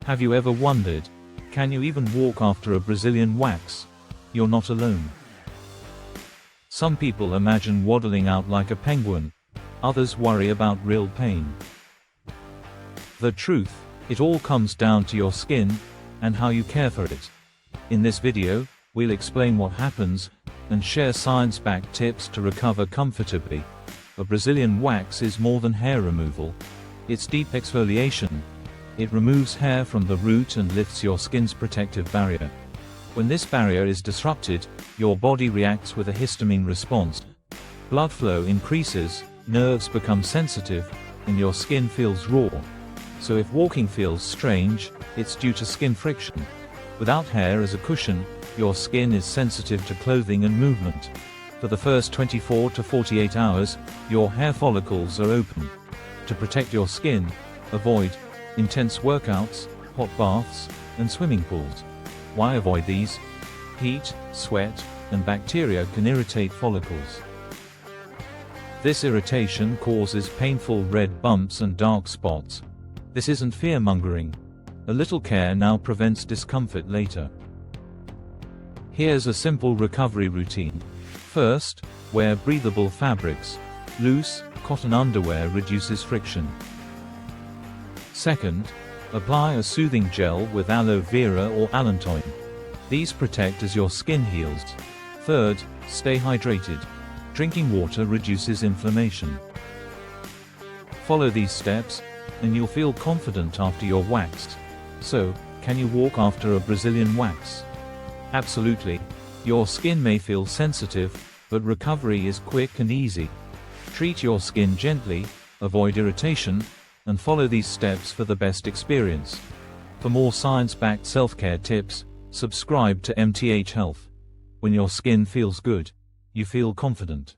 Have you ever wondered, can you even walk after a Brazilian wax? You're not alone. Some people imagine waddling out like a penguin. Others worry about real pain. The truth, it all comes down to your skin, and how you care for it. In this video, we'll explain what happens, and share science-backed tips to recover comfortably. A Brazilian wax is more than hair removal. It's deep exfoliation. It removes hair from the root and lifts your skin's protective barrier. When this barrier is disrupted, your body reacts with a histamine response. Blood flow increases, nerves become sensitive, and your skin feels raw. So if walking feels strange, it's due to skin friction. Without hair as a cushion, your skin is sensitive to clothing and movement. For the first 24 to 48 hours, your hair follicles are open. To protect your skin, avoid intense workouts, hot baths, and swimming pools. Why avoid these? Heat, sweat, and bacteria can irritate follicles. This irritation causes painful red bumps and dark spots. This isn't fear-mongering. A little care now prevents discomfort later. Here's a simple recovery routine. First, wear breathable fabrics. Loose, cotton underwear reduces friction. Second, apply a soothing gel with aloe vera or allantoin. These protect as your skin heals. Third, stay hydrated. Drinking water reduces inflammation. Follow these steps, and you'll feel confident after you're waxed. So, can you walk after a Brazilian wax? Absolutely. Your skin may feel sensitive, but recovery is quick and easy. Treat your skin gently, avoid irritation, and follow these steps for the best experience. For more science-backed self-care tips, subscribe to MTH Health. When your skin feels good, you feel confident.